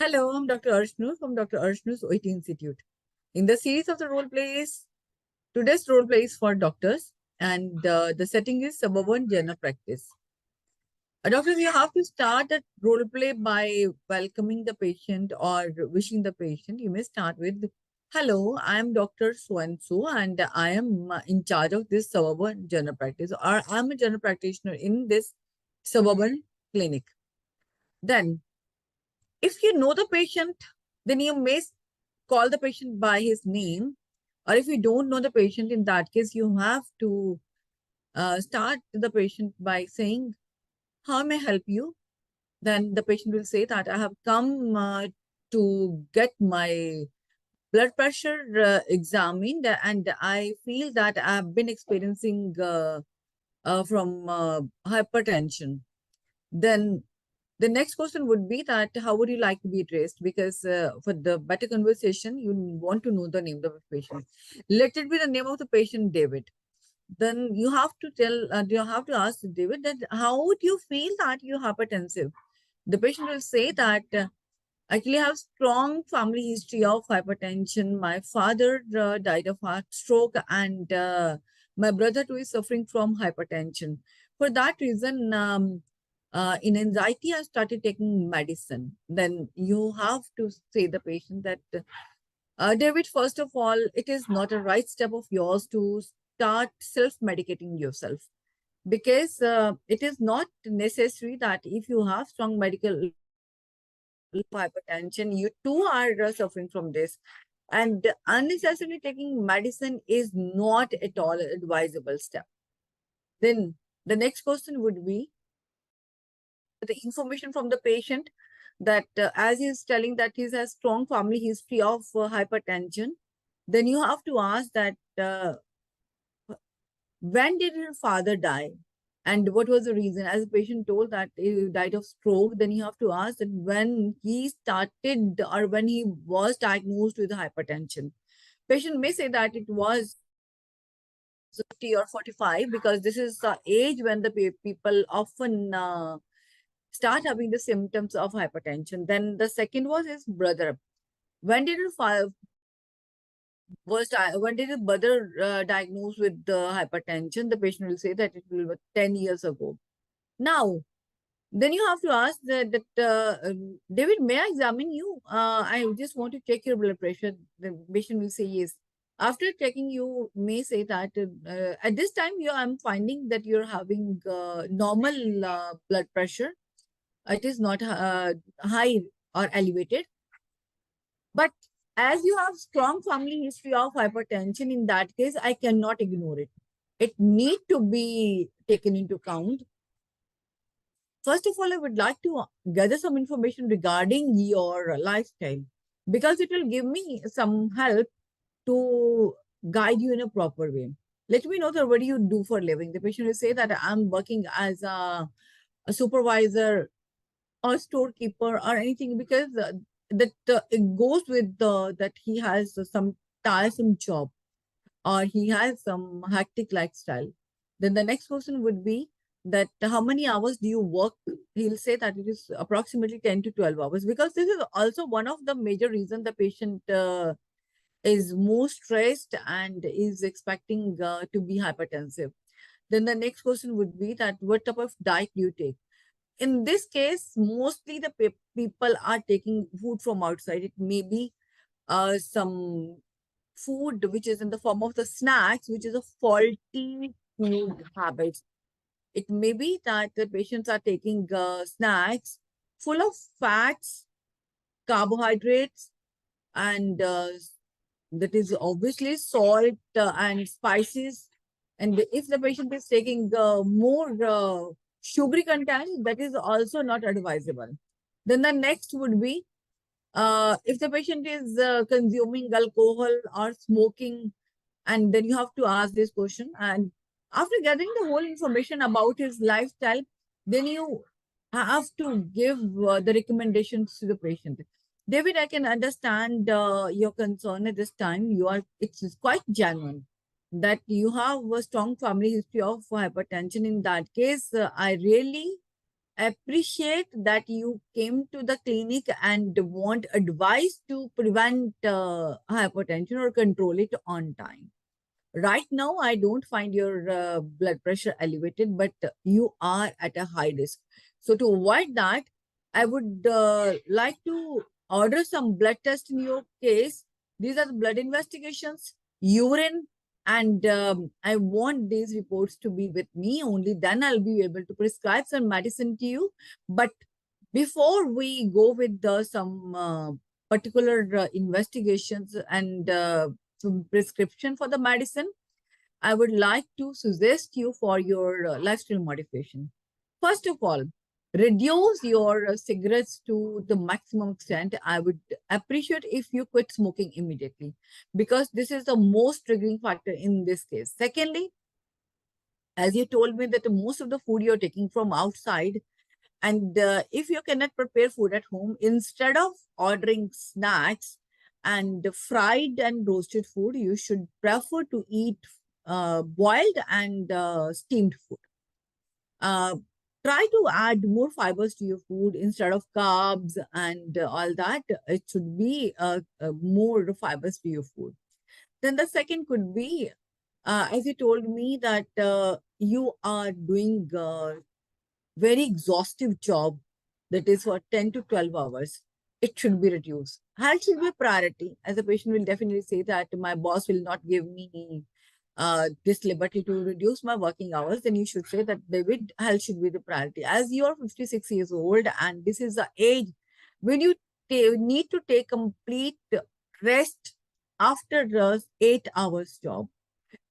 Hello, I'm Dr. Arshnoor from DR.ARSHNOOR'S OET Institute. In the series of the role plays, today's role play is for doctors, and the setting is suburban general practice. Doctors, you have to start that role play by welcoming the patient or wishing the patient. You may start with, "Hello, I am Dr. So and so, and I am in charge of this suburban general practice, or I'm a general practitioner in this suburban clinic." Then, if you know the patient, then you may call the patient by his name. Or if you don't know the patient, in that case, you have to start the patient by saying, "How may I help you?" Then the patient will say that I have come to get my blood pressure examined, and I feel that I've been experiencing from hypertension. Then the next question would be that how would you like to be addressed? Because for the better conversation, you want to know the name of the patient. Let it be the name of the patient, David. Then you have to you have to ask David that how would you feel that you're hypertensive? The patient will say that actually I have strong family history of hypertension. My father died of heart stroke, and my brother too is suffering from hypertension. For that reason, in anxiety, I started taking medicine. Then you have to say the patient that, David, first of all, it is not a right step of yours to start self-medicating yourself, because it is not necessary that if you have strong medical hypertension, you too are suffering from this. And unnecessarily taking medicine is not at all advisable step. Then the next question would be the information from the patient that as he's telling that he has strong family history of hypertension, then you have to ask that when did your father die and what was the reason? As the patient told that he died of stroke, then you have to ask that when he started or when he was diagnosed with hypertension. Patient may say that it was 50 or 45, because this is the age when the people often start having the symptoms of hypertension. Then the second was his brother. When did your father when did his brother diagnosed with the hypertension? The patient will say that it will be 10 years ago. Now, then you have to ask David, may I examine you? I just want to check your blood pressure. The patient will say yes. After checking, you may say that at this time, I'm finding that you're having normal blood pressure. It is not high or elevated. But as you have strong family history of hypertension, in that case, I cannot ignore it. It need to be taken into account. First of all, I would like to gather some information regarding your lifestyle, because it will give me some help to guide you in a proper way. Let me know that what do you do for a living. The patient will say that I'm working as a supervisor or storekeeper or anything, because it goes with that he has some tiresome job or he has some hectic lifestyle. Then the next question would be that how many hours do you work? He'll say that it is approximately 10 to 12 hours, because this is also one of the major reasons the patient is more stressed and is expecting to be hypertensive. Then the next question would be that what type of diet do you take? In this case, mostly the people are taking food from outside. It may be some food which is in the form of the snacks, which is a faulty food habits. It may be that the patients are taking snacks full of fats, carbohydrates, and that is obviously salt and spices. And if the patient is taking more sugary content, that is also not advisable. Then the next would be if the patient is consuming alcohol or smoking, and then you have to ask this question. And after gathering the whole information about his lifestyle, then you have to give the recommendations to the patient. David, I can understand your concern at this time. It's quite genuine that you have a strong family history of hypertension. In that case, I really appreciate that you came to the clinic and want advice to prevent hypertension or control it on time. Right now, I don't find your blood pressure elevated, but you are at a high risk. So to avoid that, I would like to order some blood tests in your case. These are the blood investigations, urine, and I want these reports to be with me. Only then I'll be able to prescribe some medicine to you. But before we go with some particular investigations and some prescription for the medicine, I would like to suggest you for your lifestyle modification. First of all, reduce your cigarettes to the maximum extent. I would appreciate if you quit smoking immediately because this is the most triggering factor in this case. Secondly, as you told me that most of the food you're taking from outside, and if you cannot prepare food at home, instead of ordering snacks and fried and roasted food, you should prefer to eat boiled and steamed food. Try to add more fibers to your food instead of carbs and all that. It should be more fibers to your food. Then the second could be, as you told me that you are doing very exhaustive job that is for 10 to 12 hours, it should be reduced. Health should be a priority. As a patient will definitely say that my boss will not give me this liberty to reduce my working hours, then you should say that David, health should be the priority. As you are 56 years old and this is the age when you need to take complete rest after the 8 hours job.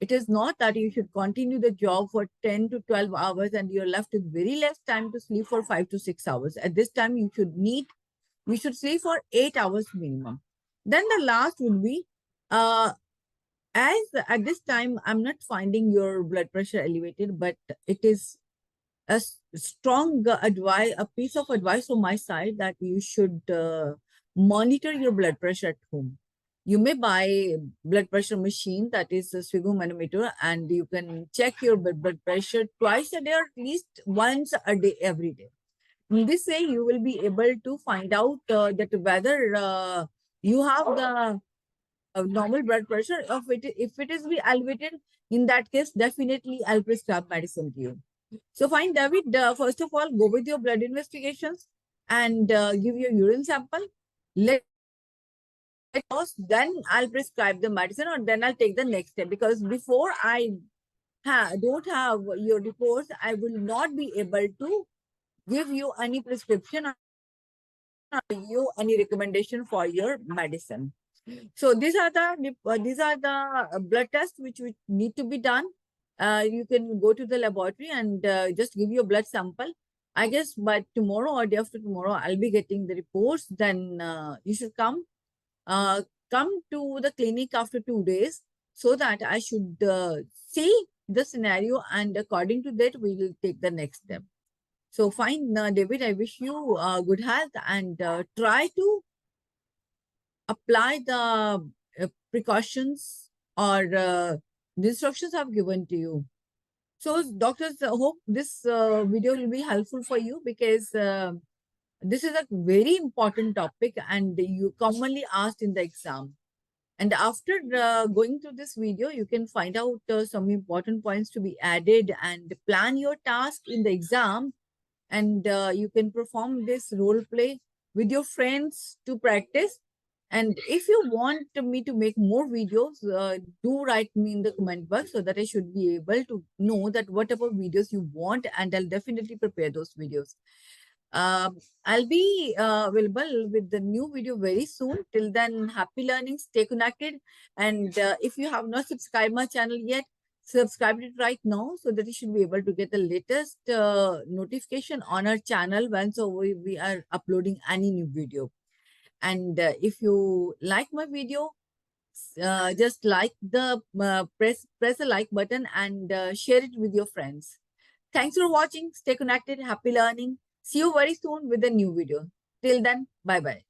It is not that you should continue the job for 10 to 12 hours and you're left with very less time to sleep for 5 to 6 hours. At this time, we should sleep for 8 hours minimum. Then the last would be, as at this time, I'm not finding your blood pressure elevated, but it is a strong advice, a piece of advice from my side that you should monitor your blood pressure at home. You may buy blood pressure machine that is a sphygmomanometer, and you can check your blood pressure twice a day or at least once a day every day. In this way, you will be able to find out that whether you have the normal blood pressure. If it is be elevated, in that case, definitely I'll prescribe medicine to you. So fine, David, first of all, go with your blood investigations and give your urine sample. Let us, then I'll prescribe the medicine or then I'll take the next step, because before I don't have your reports, I will not be able to give you any prescription or give you any recommendation for your medicine. So these are the blood tests which need to be done. You can go to the laboratory and just give your blood sample. I guess by tomorrow or day after tomorrow, I'll be getting the reports. Then you should come to the clinic after 2 days so that I should see the scenario, and according to that, we will take the next step. So fine, David, I wish you good health and try to apply the precautions or the instructions I've given to you. So doctors, hope this video will be helpful for you, because this is a very important topic and you commonly asked in the exam. And after going through this video, you can find out some important points to be added and plan your task in the exam. And you can perform this role play with your friends to practice. And if you want me to make more videos, do write me in the comment box so that I should be able to know that whatever videos you want, and I'll definitely prepare those videos. I'll be available with the new video very soon. Till then, happy learning, stay connected. And if you have not subscribed my channel yet, subscribe it right now so that you should be able to get the latest notification on our channel once we are uploading any new video. And if you like my video, just like the press the like button and share it with your friends. Thanks for watching. Stay connected. Happy learning. See you very soon with a new video. Till then, bye bye.